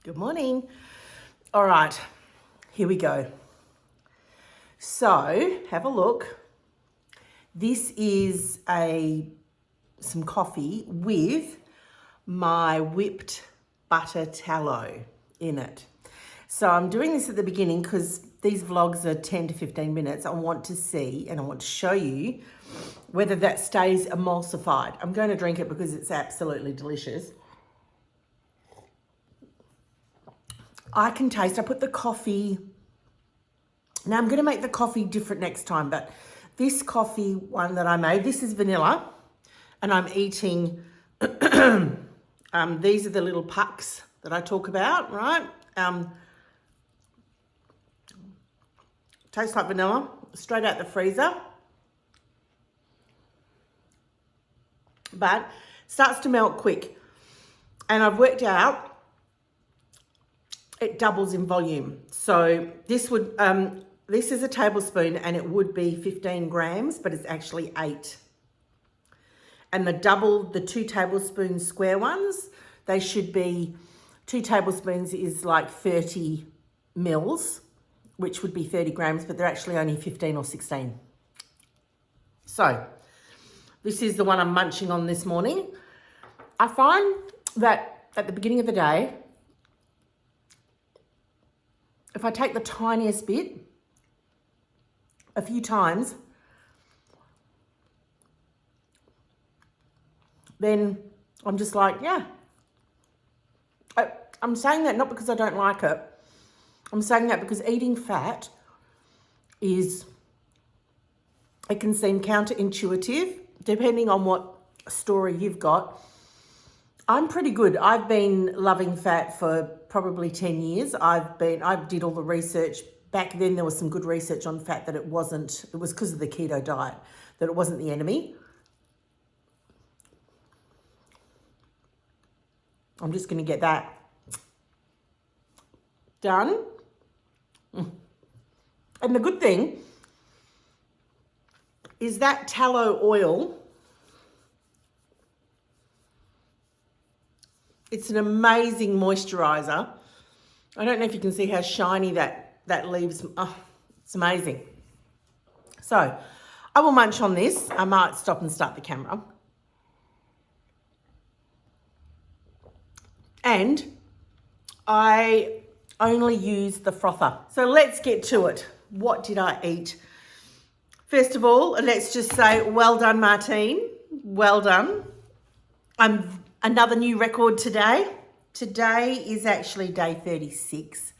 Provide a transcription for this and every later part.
Good morning. All right, here we go. So have a look. This is some coffee with my whipped butter tallow in it. So I'm doing this at the beginning because these vlogs are 10 to 15 minutes. I want to see and I want to show you whether that stays emulsified. I'm going to drink it because it's absolutely delicious. I can taste, I put the coffee, now I'm going to make the coffee different next time, but this coffee one that I made, this is vanilla, and I'm eating, these are the little pucks that I talk about, right? Tastes like vanilla, straight out the freezer, but starts to melt quick. And I've worked out it doubles in volume. So this would, this is a tablespoon and it would be 15 grams, but it's actually 8. And the 2 tablespoon square ones, they should be, 2 tablespoons is like 30 mils, which would be 30 grams, but they're actually only 15 or 16. So this is the one I'm munching on this morning. I find that at the beginning of the day, if I take the tiniest bit a few times, then I'm just like, yeah. I'm saying that not because I don't like it. I'm saying that because eating fat it can seem counterintuitive depending on what story you've got. I'm pretty good. I've been loving fat for probably 10 years. I did all the research. Back then there was some good research on fat that it was because of the keto diet, that it wasn't the enemy. I'm just going to get that done. And the good thing is that tallow oil, it's an amazing moisturizer. I don't know if you can see how shiny that leaves. Oh, it's amazing. So I will munch on this. I might stop and start the camera. And I only use the frother. So let's get to it. What did I eat? First of all, let's just say, well done, Martine. Well done. Another new record today. Today is actually day 36,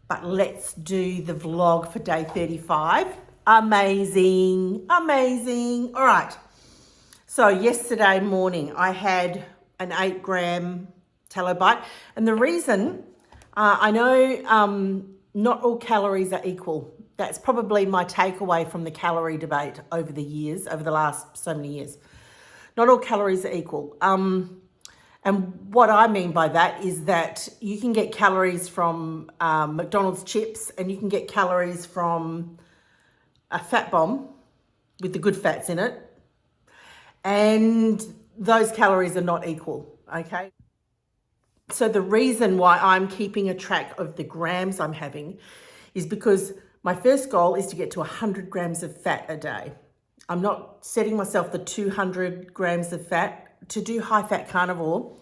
but let's do the vlog for day 35. Amazing, amazing. All right. So yesterday morning I had an 8-gram tallow bite. And the reason, I know not all calories are equal. That's probably my takeaway from the calorie debate over the last so many years. Not all calories are equal. And what I mean by that is that you can get calories from McDonald's chips and you can get calories from a fat bomb with the good fats in it. And those calories are not equal, okay? So the reason why I'm keeping a track of the grams I'm having is because my first goal is to get to 100 grams of fat a day. I'm not setting myself the 200 grams of fat. To do high-fat carnivore,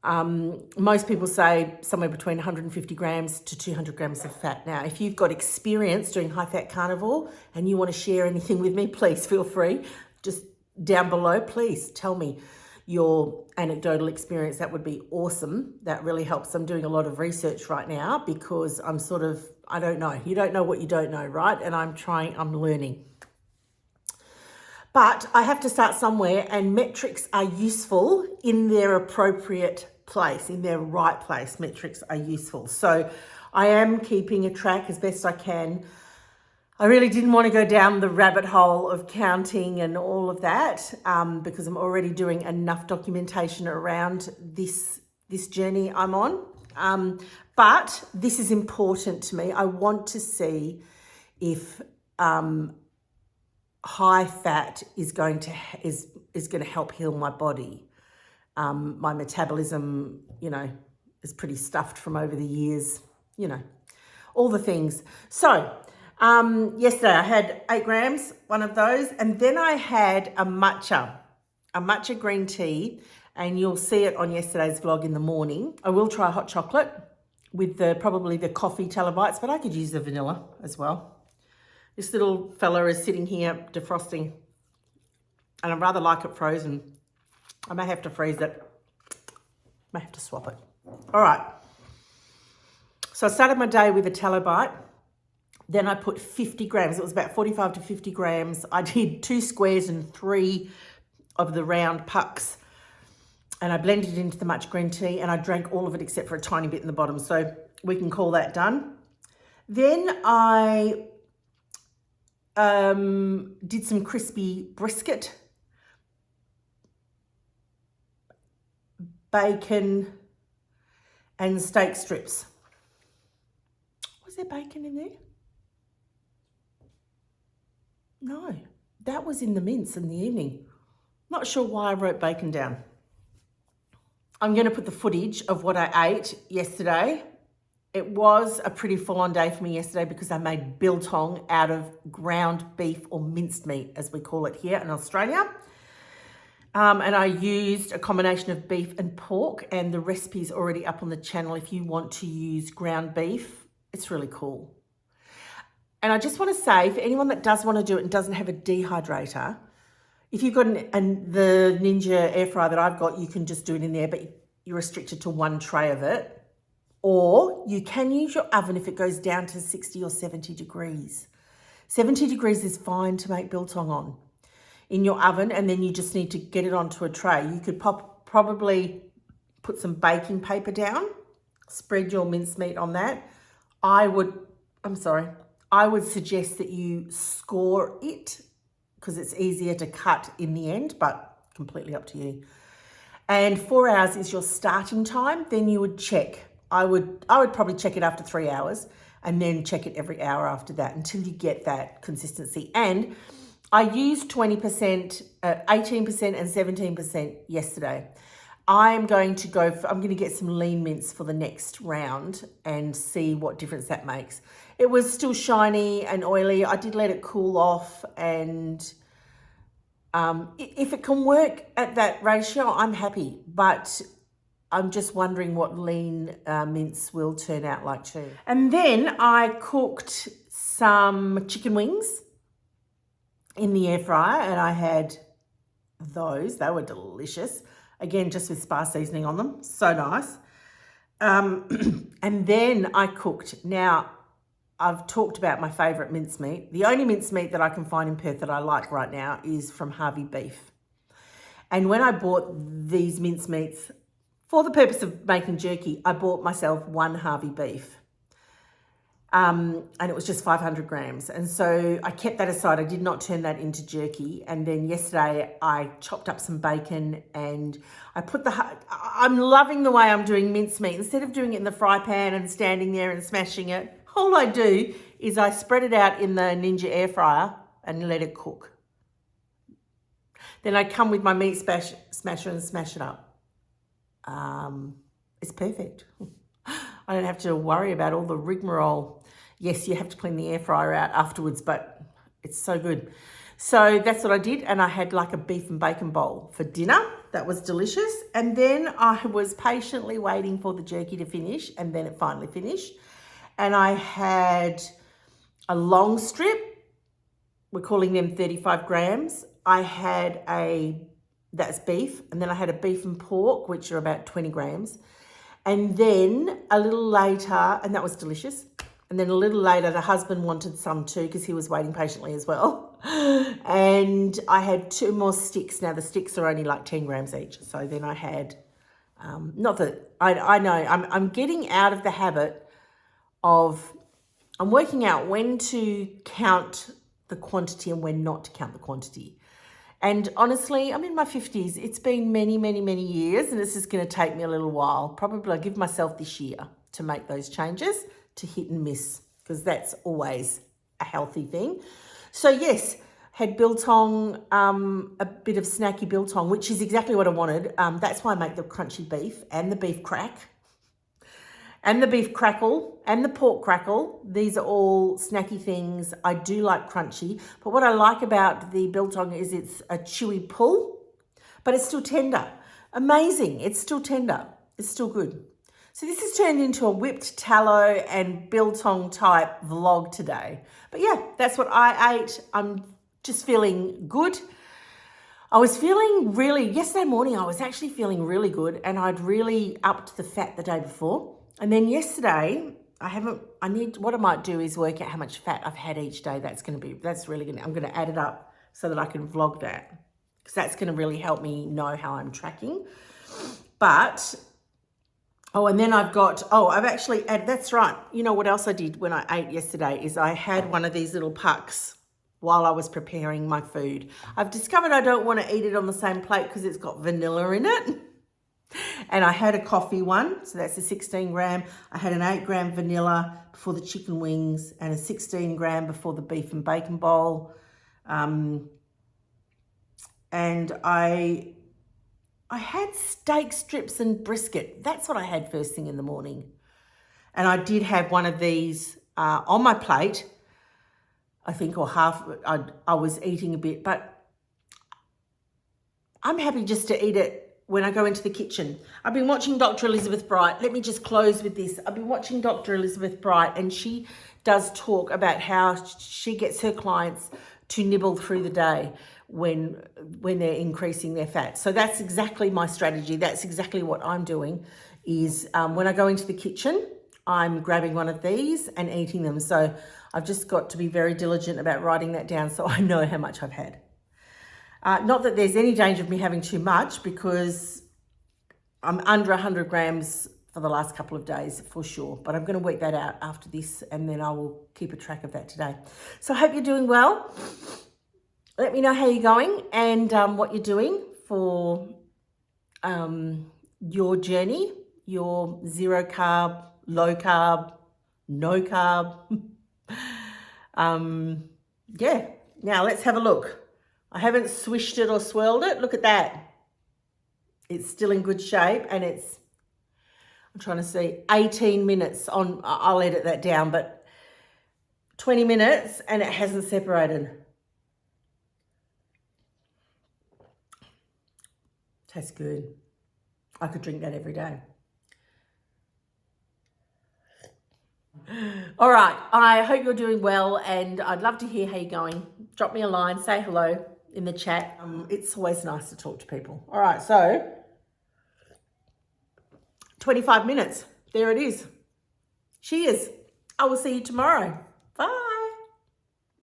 most people say somewhere between 150 grams to 200 grams of fat. Now, if you've got experience doing high-fat carnivore and you want to share anything with me, please feel free. Just down below, please tell me your anecdotal experience. That would be awesome. That really helps. I'm doing a lot of research right now because I'm I don't know. You don't know what you don't know, right? And I'm learning. But I have to start somewhere, and metrics are useful in their appropriate place, in their right place. Metrics are useful. So I am keeping a track as best I can. I really didn't want to go down the rabbit hole of counting and all of that because I'm already doing enough documentation around this journey I'm on. But this is important to me. I want to see if high fat is going to help heal my body. My metabolism, is pretty stuffed from over the years, you know, all the things. So yesterday I had 8 grams, one of those, and then I had a matcha green tea, and you'll see it on yesterday's vlog in the morning. I will try hot chocolate with probably the coffee Tallow bites, but I could use the vanilla as well. This little fella is sitting here defrosting, and I rather like it frozen. I may have to freeze it. May have to swap it. All right. So I started my day with a Tallow bite. Then I put 50 grams. It was about 45 to 50 grams. I did 2 squares and 3 of the round pucks. And I blended it into the matcha green tea, and I drank all of it except for a tiny bit in the bottom. So we can call that done. Then I did some crispy brisket, bacon, and steak strips. Was there bacon in there? No, that was in the mince in the evening. Not sure why I wrote bacon down. I'm going to put the footage of what I ate yesterday. It was a pretty full-on day for me yesterday because I made biltong out of ground beef, or minced meat, as we call it here in Australia. And I used a combination of beef and pork, and the recipe's already up on the channel if you want to use ground beef. It's really cool. And I just want to say, for anyone that does want to do it and doesn't have a dehydrator, if you've got the Ninja air fryer that I've got, you can just do it in there, but you're restricted to 1 tray of it. Or you can use your oven if it goes down to 60 or 70 degrees. 70 degrees is fine to make biltong on in your oven, and then you just need to get it onto a tray. You could probably put some baking paper down, spread your mincemeat on that. I would suggest that you score it because it's easier to cut in the end, but completely up to you. And 4 hours is your starting time. Then you would check. I would probably check it after 3 hours, and then check it every hour after that until you get that consistency. And I used 20%, 18% and 17% yesterday. I'm going to get some lean mince for the next round and see what difference that makes. It was still shiny and oily. I did let it cool off, and if it can work at that ratio, I'm happy. But I'm just wondering what lean mince will turn out like too. And then I cooked some chicken wings in the air fryer, and I had those. They were delicious. Again, just with spa seasoning on them. So nice. And then I cooked. Now, I've talked about my favourite mincemeat. The only mincemeat that I can find in Perth that I like right now is from Harvey Beef. And when I bought these mincemeats for the purpose of making jerky, I bought myself 1 Harvey Beef. And it was just 500 grams. And so I kept that aside. I did not turn that into jerky. And then yesterday I chopped up some bacon, and I put I'm loving the way I'm doing mincemeat. Instead of doing it in the fry pan and standing there and smashing it, all I do is I spread it out in the Ninja air fryer and let it cook. Then I come with my meat smasher and smash it up. It's perfect. I don't have to worry about all the rigmarole. Yes, you have to clean the air fryer out afterwards, but it's so good. So that's what I did, and I had like a beef and bacon bowl for dinner. That was delicious. And then I was patiently waiting for the jerky to finish, and then it finally finished. And I had a long strip. We're calling them 35 grams. I had that's beef, and then I had a beef and pork, which are about 20 grams. And then a little later, and that was delicious. And then a little later, the husband wanted some too because he was waiting patiently as well. And I had 2 more sticks. Now the sticks are only like 10 grams each. So then I had, not that, I know, I'm getting out of the habit of, I'm working out when to count the quantity and when not to count the quantity. And honestly, I'm in my 50s. It's been many, many, many years, and this is going to take me a little while. Probably I'll give myself this year to make those changes, to hit and miss, because that's always a healthy thing. So yes, had biltong, a bit of snacky biltong, which is exactly what I wanted. That's why I make the crunchy beef and the beef crack. and the beef crackle and the pork crackle. These are all snacky things. I do like crunchy, but what I like about the biltong is it's a chewy pull, but it's still tender. Amazing. It's still tender. It's still good. So this has turned into a whipped tallow and biltong type vlog today. But yeah, that's what I ate. I'm just feeling good. I was feeling yesterday morning I was actually feeling really good, and I'd really upped the fat the day before. And then yesterday, what I might do is work out how much fat I've had each day. I'm going to add it up so that I can vlog that, because that's going to really help me know how I'm tracking. But, and then I've actually added, that's right. You know what else I did when I ate yesterday is I had one of these little pucks while I was preparing my food. I've discovered I don't want to eat it on the same plate because it's got vanilla in it. And I had a coffee one, so that's a 16 gram. I had an 8 gram vanilla before the chicken wings and a 16 gram before the beef and bacon bowl. And I had steak strips and brisket. That's what I had first thing in the morning. And I did have one of these on my plate, I think, or half. I was eating a bit, but I'm happy just to eat it when I go into the kitchen. I've been watching Dr. Elizabeth Bright. Let me just close with this. I've been watching Dr. Elizabeth Bright, and she does talk about how she gets her clients to nibble through the day when they're increasing their fat. So that's exactly my strategy. That's exactly what I'm doing is when I go into the kitchen, I'm grabbing one of these and eating them. So I've just got to be very diligent about writing that down so I know how much I've had. Not that there's any danger of me having too much, because I'm under 100 grams for the last couple of days for sure. But I'm going to work that out after this, and then I will keep a track of that today. So I hope you're doing well. Let me know how you're going and what you're doing for your journey, your zero carb, low carb, no carb. Yeah, now let's have a look. I haven't swished it or swirled it. Look at that. It's still in good shape, and I'm trying to see, 18 minutes on, I'll edit that down, but 20 minutes and it hasn't separated. Tastes good. I could drink that every day. All right, I hope you're doing well, and I'd love to hear how you're going. Drop me a line, say hello in the chat. It's always nice to talk to people. All right, so 25 minutes. There it is. Cheers. I will see you tomorrow.